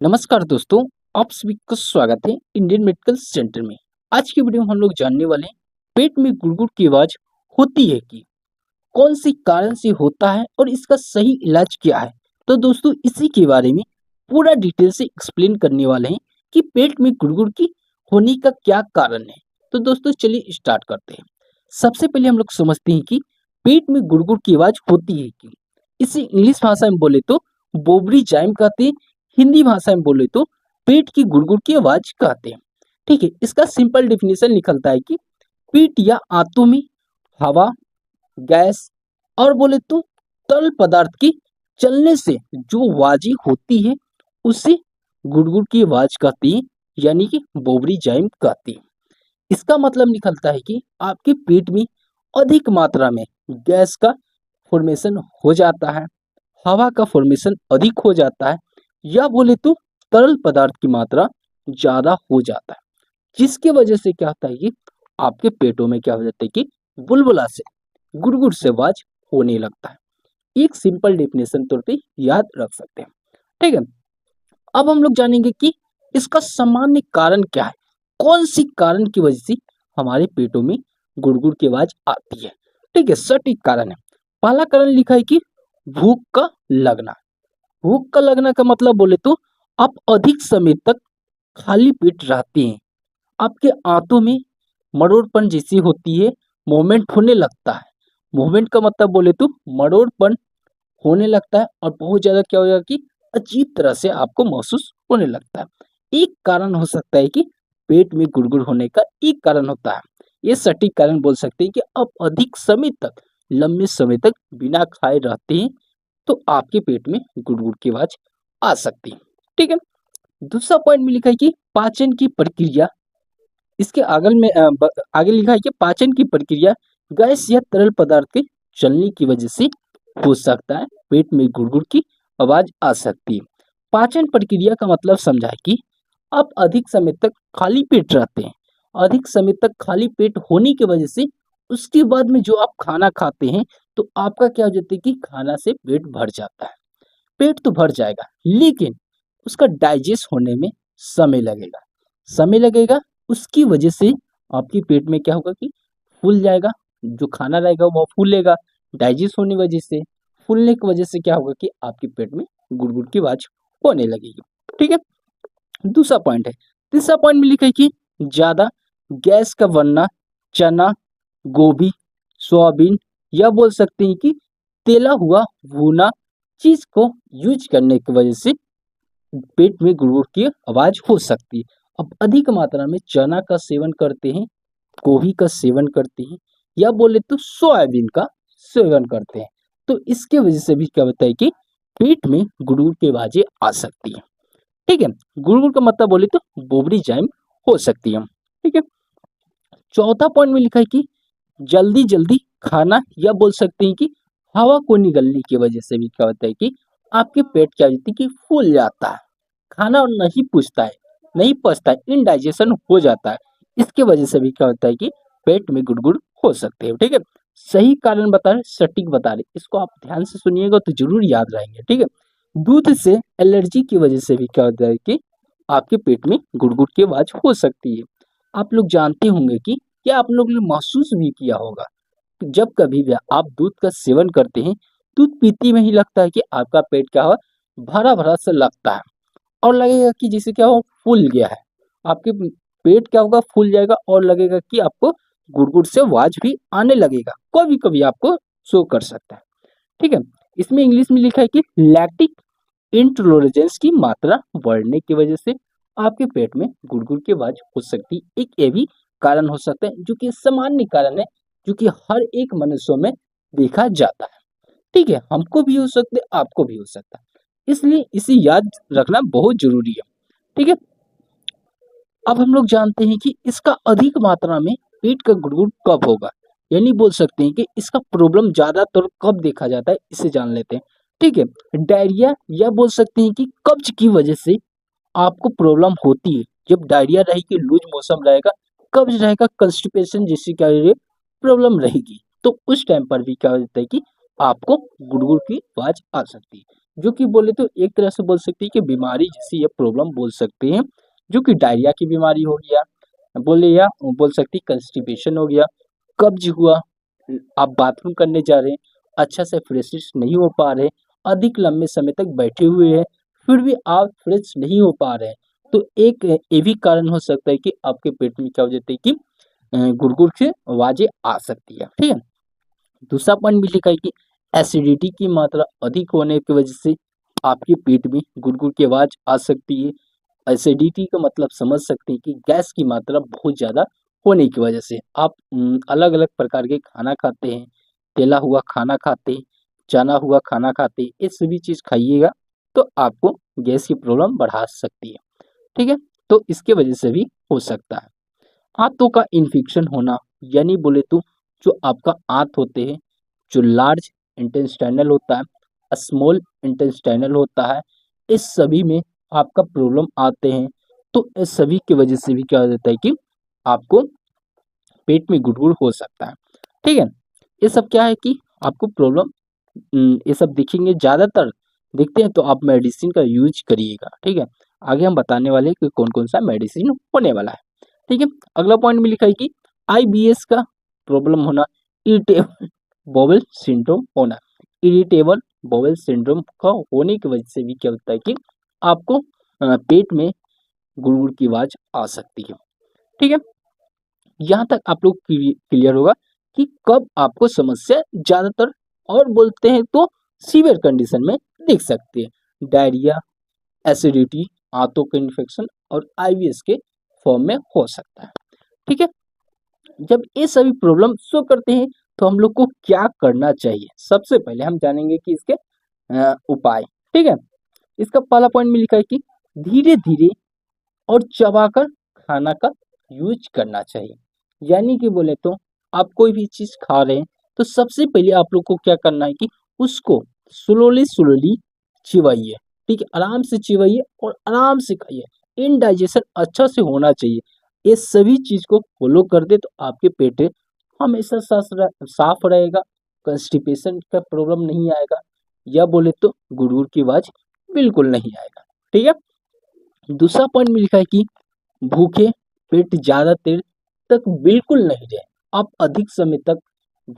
नमस्कार दोस्तों, आप सभी का स्वागत है इंडियन मेडिकल सेंटर में। आज की वीडियो में हम लोग जानने वाले हैं पेट में गुड़गुड़ की आवाज होती है कि कौन सी कारण से होता है और इसका सही इलाज क्या है। तो दोस्तों इसी के बारे में पूरा डिटेल से एक्सप्लेन करने वाले हैं कि पेट में गुड़गुड़ की होने का क्या कारण है। तो दोस्तों चलिए स्टार्ट करते हैं। सबसे पहले हम लोग समझते हैं कि पेट में गुड़गुड़ की आवाज होती है कि इसे इंग्लिश भाषा में बोले तो बोबरी जाइम कहते हैं, हिंदी भाषा में बोले तो पेट की गुड़गुड़ की आवाज कहते हैं। ठीक है, इसका सिंपल डेफिनेशन निकलता है कि पेट या आंतों में हवा, गैस और बोले तो तरल पदार्थ की चलने से जो आवाजें होती है उसे गुड़गुड़ की आवाज कहते हैं, यानी कि बोबरी जाइम कहते हैं। इसका मतलब निकलता है कि आपके पेट में अधिक मात्रा में गैस का फॉर्मेशन हो जाता है, हवा का फॉर्मेशन अधिक हो जाता है, या बोले तो तरल पदार्थ की मात्रा ज़्यादा हो जाता है, जिसकी वजह से क्या होता है कि आपके पेटों में क्या हो जाता है कि बुलबुला से गुड़गुड़ से आवाज होने लगता है। एक सिंपल डेफिनेशन तौर पे याद रख सकते हैं। ठीक है, अब हम लोग जानेंगे कि इसका सामान्य कारण क्या है, कौन सी कारण की वजह से हमारे पेटों में गुड़गुड़ की आवाज आती है। ठीक है, सटीक कारण है। पहला कारण लिखा है कि भूख का लगना। भूख का लगना का मतलब बोले तो आप अधिक समय तक खाली पेट रहते हैं, आपके आंतों में मरोड़पन जैसी होती है, मूवमेंट होने लगता है। मूवमेंट का मतलब बोले तो मरोड़पन होने लगता है और बहुत ज़्यादा क्या हो जाएगा कि अजीब तरह से आपको महसूस होने लगता है। एक कारण हो सकता है कि पेट में गुड़गुड़ होने का एक कारण होता है। ये सटीक कारण बोल सकते हैं कि आप अधिक समय तक, लंबे समय तक बिना खाए रहते हैं, तो आपके पेट में गुड़गुड़ की आवाज आ सकती है। ठीक है, दूसरा पॉइंट में लिखा है कि पाचन की प्रक्रिया। इसके आगे लिखा है कि पाचन की प्रक्रिया गैस या तरल पदार्थ के चलने की वजह से हो सकता है पेट में गुड़गुड़ की आवाज आ सकती है। पाचन प्रक्रिया का मतलब समझा है कि आप अधिक समय तक खाली पेट रहते हैं। अधिक समय तक खाली पेट होने की वजह से उसके बाद में जो आप खाना खाते हैं, तो आपका क्या हो जाता है कि खाना से पेट भर जाता है। पेट तो भर जाएगा, लेकिन उसका डाइजेस्ट होने में समय लगेगा। समय लगेगा, उसकी वजह से आपके पेट में क्या होगा कि फूल जाएगा, जो खाना रहेगा वो फूलेगा। डाइजेस्ट होने की वजह से, फूलने की वजह से क्या होगा कि आपके पेट में गुड़गुड़ की आवाज होने लगेगी। ठीक है, दूसरा पॉइंट है। तीसरा पॉइंट में लिखा है कि ज्यादा गैस का बनना, चना, गोभी, सोयाबीन, या बोल सकते हैं कि तेला हुआ भुना चीज को यूज करने की वजह से पेट में गुड़गुड़ की आवाज हो सकती है। अब अधिक मात्रा में चना का सेवन करते हैं, गोभी का सेवन करते हैं, या बोले तो सोयाबीन का सेवन करते हैं, तो इसके वजह से भी क्या होता है कि पेट में गुड़गुड़ की आवाजें आ सकती है। ठीक है, गुड़गुड़ का मतलब बोले तो बोबरी जाइम हो सकती है। ठीक है, चौथा पॉइंट में लिखा है कि जल्दी जल्दी खाना, या बोल सकते हैं कि हवा को निगलने की वजह से भी क्या होता है कि आपके पेट क्या होती है कि फूल जाता है, खाना नहीं पुछता है, नहीं पचता है, इनडाइजेशन हो जाता है। इसके वजह से भी क्या होता है कि पेट में गुड़गुड़ हो सकते हैं। ठीक है, सही कारण बता रहे, सटीक बता रहे, इसको आप ध्यान से सुनिएगा तो जरूर याद रहेंगे। ठीक है, दूध से एलर्जी की वजह से भी क्या होता है कि आपके पेट में गुड़गुड़ की आवाज हो सकती है। आप लोग जानते होंगे कि क्या आप लोग ने महसूस भी किया होगा कि जब कभी भी आप दूध का सेवन करते हैं, दूध पीते में ही लगता है कि आपका पेट क्या हुआ, भरा भरा सा लगता है, और लगेगा कि जैसे क्या हो फूल गया है। आपके पेट क्या होगा, फूल जाएगा और लगेगा कि आपको गुड़गुड़ से आवाज भी आने लगेगा, कभी कभी आपको शो कर सकता है। ठीक है, इसमें इंग्लिश में लिखा है कि लैक्टिक इंटोलरेंस की मात्रा बढ़ने की वजह से आपके पेट में गुड़गुड़ की आवाज हो सकती है। एक ये भी कारण हो सकता है, जो कि सामान्य कारण है, जो कि हर एक मनुष्यों में देखा जाता है। ठीक है, हमको भी हो सकता है, आपको भी हो सकता है, इसलिए इसे याद रखना बहुत जरूरी है। ठीक है, अब हम लोग जानते हैं कि इसका अधिक मात्रा में पेट का गुड़गुड़ कब होगा, यानी बोल सकते हैं कि इसका प्रॉब्लम ज्यादातर कब देखा जाता है, इसे जान लेते हैं। ठीक है, डायरिया, या बोल सकते हैं कि कब्ज की वजह से आपको प्रॉब्लम होती है। जब डायरिया रहेगी, लूज मोशन रहेगा, कब्ज रहेगा, कंस्टिपेशन जैसी क्या प्रॉब्लम रहेगी, तो उस टाइम पर भी क्या हो जाता है कि आपको गुड़गुड़ की आवाज आ सकती है। जो कि बोले तो एक तरह से बोल सकते हैं कि बीमारी जैसी ये प्रॉब्लम बोल सकते हैं, जो कि डायरिया की बीमारी हो गया, बोले या बोल सकते हैं कंस्टिपेशन हो गया, कब्ज हुआ, आप बाथरूम करने जा रहे हैं, अच्छा से फ्रेश नहीं हो पा रहे, अधिक लंबे समय तक बैठे हुए हैं, फिर भी आप फ्रेश नहीं हो पा रहे हैं, तो एक ये भी कारण हो सकता है कि आपके पेट में क्या हो जाता है कि गुड़गुड़ की आवाजें आ सकती है, ठीक है। दूसरा पॉइंट भी लिखा है कि एसिडिटी की मात्रा अधिक होने की वजह से आपके पेट में गुड़गुड़ की आवाज आ सकती है। एसिडिटी का मतलब समझ सकते हैं कि गैस की मात्रा बहुत ज़्यादा होने की वजह से आप अलग अलग प्रकार के खाना खाते हैं, तेला हुआ खाना खाते हैं, चना हुआ खाना खाते हैं, ये सभी चीज़ खाइएगा तो आपको गैस की प्रॉब्लम बढ़ा सकती है, ठीक है। तो इसके वजह से भी हो सकता है। आंतों का इन्फेक्शन होना, यानी बोले तो जो आपका आंत होते हैं, जो लार्ज इंटेस्टाइनल होता है, स्मॉल इंटेस्टाइनल होता है, इस सभी में आपका प्रॉब्लम आते हैं। तो इस सभी की वजह से भी क्या हो जाता है कि आपको पेट में गुड़गुड़ हो सकता है, ठीक है। ये सब क्या है कि आपको प्रॉब्लम ये सब दिखेंगे, ज़्यादातर दिखते हैं तो आप मेडिसिन का यूज करिएगा, ठीक है। आगे हम बताने वाले हैं कि कौन कौन सा मेडिसिन होने वाला है, ठीक है। अगला पॉइंट में लिखा है कि आईबीएस का प्रॉब्लम होना, इरिटेबल बॉवेल सिंड्रोम होना। इरिटेबल बॉवेल सिंड्रोम का होने की वजह से भी क्या होता है कि आपको पेट में गुड़गुड़ की आवाज आ सकती है, ठीक है। यहाँ तक आप लोग क्लियर होगा कि कब आपको समस्या ज्यादातर और बोलते हैं तो सीवियर कंडीशन में दिख सकती है। डायरिया, एसिडिटी, आंतों के इन्फेक्शन और आईबीएस के फॉर्म में हो सकता है, ठीक है। जब ये सभी प्रॉब्लम शो करते हैं तो हम लोग को क्या करना चाहिए, सबसे पहले हम जानेंगे कि इसके उपाय, ठीक है। इसका पहला पॉइंट में लिखा है कि धीरे धीरे और चबाकर खाना का यूज करना चाहिए। यानी कि बोले तो आप कोई भी चीज खा रहे हैं तो सबसे पहले आप लोग को क्या करना है कि उसको स्लोली स्लोली चिबाइए, ठीक है। आराम से चिबाइए और आराम से खाइए, इनडाइजेशन अच्छा से होना चाहिए। ये सभी चीज को फॉलो कर दे तो आपके पेट हमेशा साफ रहेगा, कंस्टिपेशन का प्रॉब्लम नहीं आएगा, या बोले तो गुड़गुड़ की आवाज बिल्कुल नहीं आएगा, ठीक है। दूसरा पॉइंट में लिखा है कि भूखे पेट ज्यादा देर तक बिल्कुल नहीं रहे। आप अधिक समय तक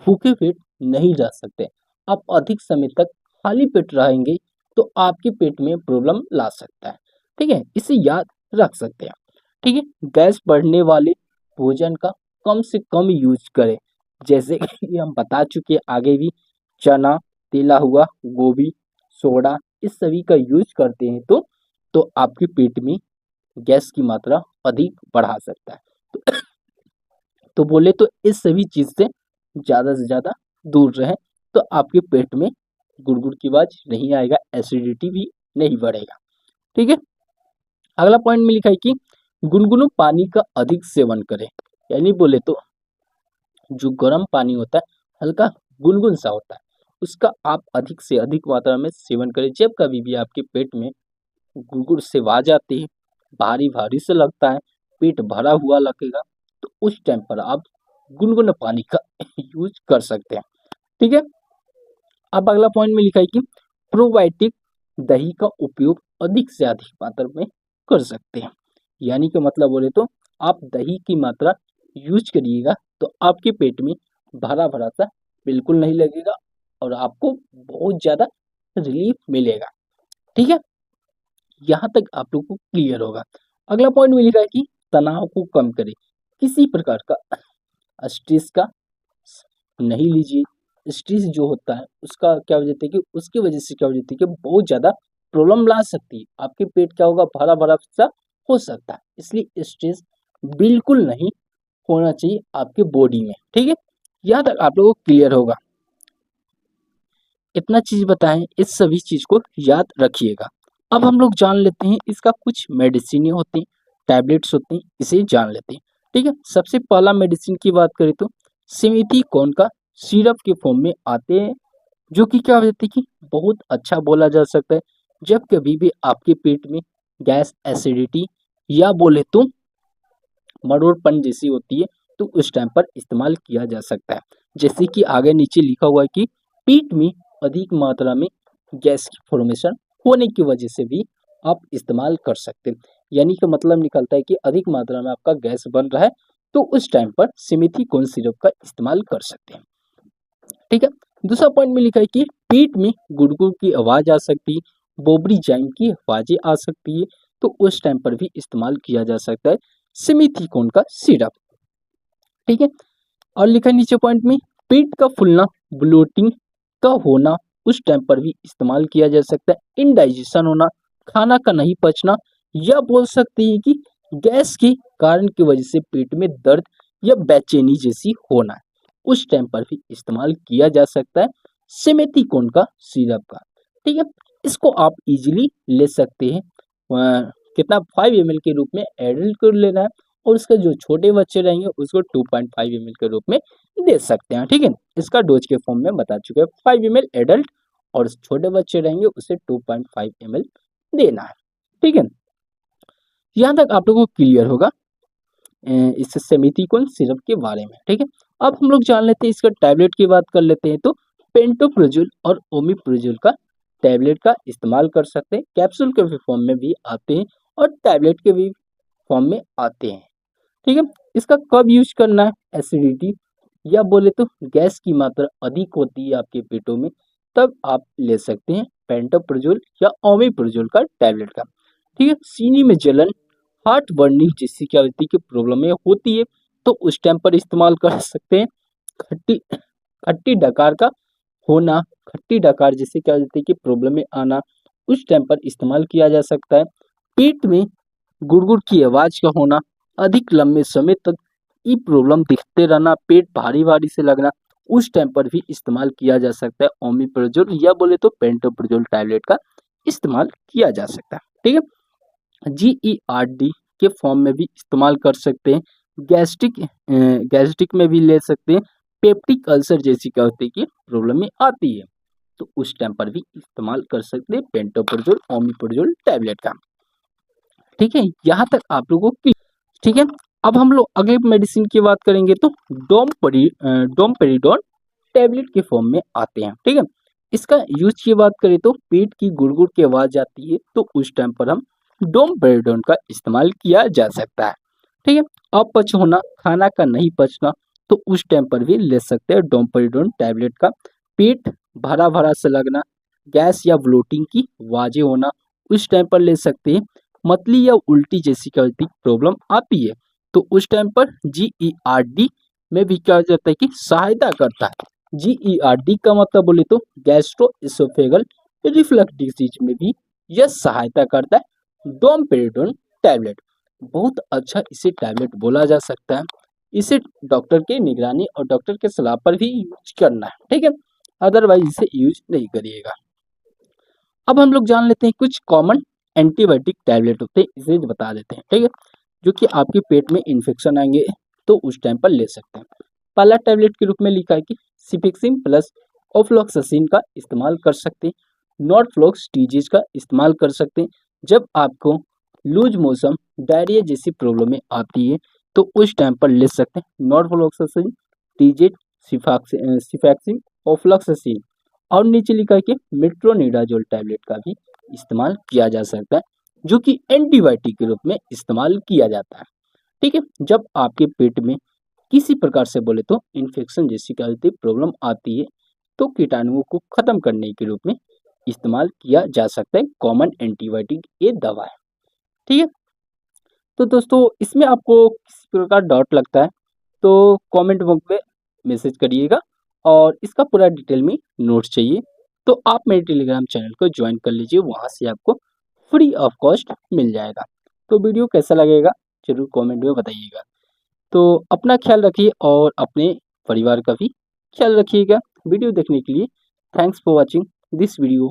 भूखे पेट नहीं रह सकते। आप अधिक समय तक खाली पेट रहेंगे तो आपके पेट में प्रॉब्लम ला सकता है, ठीक है। इसे याद रख सकते हैं, ठीक है। गैस बढ़ने वाले भोजन का कम से कम यूज करें, जैसे कि हम बता चुके आगे भी, चना, तेला हुआ, गोभी, सोडा, इस सभी का यूज करते हैं तो आपके पेट में गैस की मात्रा अधिक बढ़ा सकता है। तो बोले तो इस सभी चीज से ज्यादा दूर रहें तो आपके पेट में गुड़गुड़ की आवाज नहीं आएगा, एसिडिटी भी नहीं बढ़ेगा, ठीक है। अगला पॉइंट में लिखा है कि गुनगुने पानी का अधिक सेवन करें। यानी बोले तो जो गर्म पानी होता है, हल्का गुनगुन सा होता है, उसका आप अधिक से अधिक मात्रा में सेवन करें। जब कभी भी आपके पेट में गुड़गुड़ से आवाज आती है, भारी भारी से लगता है, पेट भरा हुआ लगेगा, तो उस टाइम पर आप गुनगुने पानी का यूज कर सकते हैं, ठीक है। अब अगला पॉइंट में लिखा है कि प्रोबायोटिक दही का उपयोग अधिक से अधिक मात्रा में कर सकते हैं। यानी कि मतलब बोले तो आप दही की मात्रा यूज करिएगा तो आपके पेट में भरा भरा सा बिल्कुल नहीं लगेगा और आपको बहुत ज़्यादा रिलीफ मिलेगा, ठीक है। यहाँ तक आप लोग को क्लियर होगा। अगला पॉइंट में लिखा है कि तनाव को कम करें। किसी प्रकार का स्ट्रेस का नहीं लीजिए। स्ट्रेस जो होता है उसका क्या हो जाता है कि उसकी वजह से क्या हो जाती है कि बहुत ज़्यादा प्रॉब्लम ला सकती है। आपके पेट क्या होगा, भरा भरा सा हो सकता है, इसलिए स्ट्रेस बिल्कुल नहीं होना चाहिए आपके बॉडी में, ठीक है। यहाँ तक आप लोगों को क्लियर होगा। इतना चीज बताएं, इस सभी चीज को याद रखिएगा। अब हम लोग जान लेते हैं इसका कुछ मेडिसिन होती हैं, टैबलेट्स होती हैं, इसे जान लेते हैं, ठीक है। सबसे पहला मेडिसिन की बात करें तो सिमिथीकोन का सिरप के फॉर्म में आते हैं, जो कि क्या होती है कि बहुत अच्छा बोला जा सकता है जब कभी भी आपके पेट में गैस, एसिडिटी या बोले तो मरोड़पन जैसी होती है तो उस टाइम पर इस्तेमाल किया जा सकता है। जैसे कि आगे नीचे लिखा हुआ है कि पेट में अधिक मात्रा में गैस की फॉर्मेशन होने की वजह से भी आप इस्तेमाल कर सकते हैं। यानी कि मतलब निकलता है कि अधिक मात्रा में आपका गैस बन रहा है, तो उस टाइम पर सिमिथीकोन सिरप का इस्तेमाल कर सकते हैं। ठीक है। दूसरा पॉइंट में लिखा है कि पेट में गुड़गुड़ की आवाज आ सकती है, बोबरी जाइम की आवाजें आ सकती है, तो उस टाइम पर भी इस्तेमाल किया जा सकता है सिमिथीकोन का सिरप। ठीक है। और लिखा है नीचे पॉइंट में, पेट का फूलना, ब्लोटिंग का होना, उस टाइम पर भी इस्तेमाल किया जा सकता है। इनडाइजेशन होना, खाना का नहीं पचना, या बोल सकते हैं कि गैस के कारण की वजह से पेट में दर्द या बेचैनी जैसी होना, उस टाइम पर भी इस्तेमाल किया जा सकता है सिमेथिकोन का सिरप का। ठीक है। इसको आप इजीली ले सकते हैं। कितना 5 ml के रूप में एडल्ट को लेना है, और उसके जो छोटे बच्चे रहेंगे उसको 2.5 ml के रूप में दे सकते हैं। ठीक है। इसका डोज के फॉर्म में बता चुके हैं, 5 ml एडल्ट, और छोटे बच्चे रहेंगे उसे 2.5 ml देना है। ठीक है। यहाँ तक आप लोगों को क्लियर होगा इस सेमिथिकोन सिरप के बारे में। ठीक है। अब हम लोग जान लेते हैं इसका टैबलेट की बात कर लेते हैं। तो पेंटोप्रोजुल और ओमिप्रोजुल का टैबलेट का इस्तेमाल कर सकते हैं। कैप्सूल के भी फॉर्म में भी आते हैं और टैबलेट के भी फॉर्म में आते हैं। ठीक है। इसका कब यूज करना है, एसिडिटी या बोले तो गैस की मात्रा अधिक होती है आपके पेटों में, तब आप ले सकते हैं पेंटोप्रोजुल या ओमिप्रोजुल का टैबलेट का। ठीक है। सीने में जलन, हार्ट बर्निंग जैसी क्या होती है कि प्रॉब्लम होती है, तो उस टाइम पर इस्तेमाल कर सकते हैं। खट्टी खट्टी डकार का होना, खट्टी डकार जैसे क्या होती है कि प्रॉब्लम में आना, उस टाइम पर इस्तेमाल किया जा सकता है। पेट में गुड़गुड़ की आवाज का होना, अधिक लंबे समय तक ये प्रॉब्लम दिखते रहना, पेट भारी भारी से लगना, उस टाइम पर भी इस्तेमाल किया जा सकता है ओमिप्रोजुल या बोले तो पेंटोप्रोजुल टैबलेट का इस्तेमाल किया जा सकता है। ठीक है। GERD के फॉर्म में भी इस्तेमाल कर सकते हैं। गैस्ट्रिक में भी ले सकते हैं। पेप्टिक अल्सर जैसी क्या होती है कि प्रॉब्लम में आती है, तो उस टाइम पर भी इस्तेमाल कर सकते हैं पेंटोप्रोजुल ओमिप्रोजुल टैबलेट का। ठीक है। यहाँ तक आप लोगों की ठीक है। अब हम लोग अगले मेडिसिन की बात करेंगे, तो डोमपेरिडोन टैबलेट के फॉर्म में आते हैं। ठीक है। इसका यूज की बात करें तो पेट की गुड़गुड़ की आवाज आती है, तो उस टाइम पर हम डोमपेरिडोन का इस्तेमाल किया जा सकता है। ठीक है। अपच होना, खाना का नहीं पचना, तो उस टाइम पर भी ले सकते हैं डोमपेरिडोन टैबलेट का। पेट भरा भरा से लगना, गैस या ब्लोटिंग की आवाजें होना, उस टाइम पर ले सकते हैं। मतली या उल्टी जैसी क्या होती प्रॉब्लम आती है, तो उस टाइम पर GERD में भी क्या हो जाता है कि सहायता करता है। GERD का मतलब बोले तो गैस्ट्रो एसोफेगल रिफ्लक्स डिजीज में भी यह सहायता करता है। डोमपेरिडोन टैबलेट बहुत अच्छा इसे टैबलेट बोला जा सकता है। इसे डॉक्टर के निगरानी और डॉक्टर के सलाह पर भी यूज करना है। ठीक है। अदरवाइज इसे यूज नहीं करिएगा। अब हम लोग जान लेते हैं कुछ कॉमन एंटीबायोटिक टैबलेट होते हैं, इसे बता देते हैं। ठीक है। जो कि आपके पेट में इन्फेक्शन आएंगे तो उस टाइम पर ले सकते हैं। पहला टैबलेट के रूप में लिखा है कि सिफिक्सिन प्लस ओफ्लॉक्सासिन का इस्तेमाल कर सकते हैं। नॉर्फ्लॉक्स टीजीज का इस्तेमाल कर सकते हैं। जब आपको लूज मोशन, डायरिया जैसी प्रॉब्लम आती है, तो उस टाइम पर ले सकते हैं नॉर्फ्लॉक्सासिन, टीजेड, सिफैक्सिन, ओफ्लॉक्सासिन। और नीचे लिखा है कि मेट्रोनिडाजोल टैबलेट का भी इस्तेमाल किया जा सकता है, जो कि एंटीबायोटिक के रूप में इस्तेमाल किया जाता है। ठीक है। जब आपके पेट में किसी प्रकार से बोले तो इन्फेक्शन जैसी क्या होती है प्रॉब्लम आती है, तो कीटाणुओं को खत्म करने के रूप में इस्तेमाल किया जा सकता है कॉमन एंटीबायोटिक ये दवा है। ठीक है। तो दोस्तों इसमें आपको किसी प्रकार डाउट लगता है तो कमेंट बॉक्स में मैसेज करिएगा, और इसका पूरा डिटेल में नोट्स चाहिए तो आप मेरे टेलीग्राम चैनल को ज्वाइन कर लीजिए, वहाँ से आपको फ्री ऑफ कॉस्ट मिल जाएगा। तो वीडियो कैसा लगेगा जरूर कमेंट में बताइएगा। तो अपना ख्याल रखिए और अपने परिवार का भी ख्याल रखिएगा। वीडियो देखने के लिए thanks for watching this video.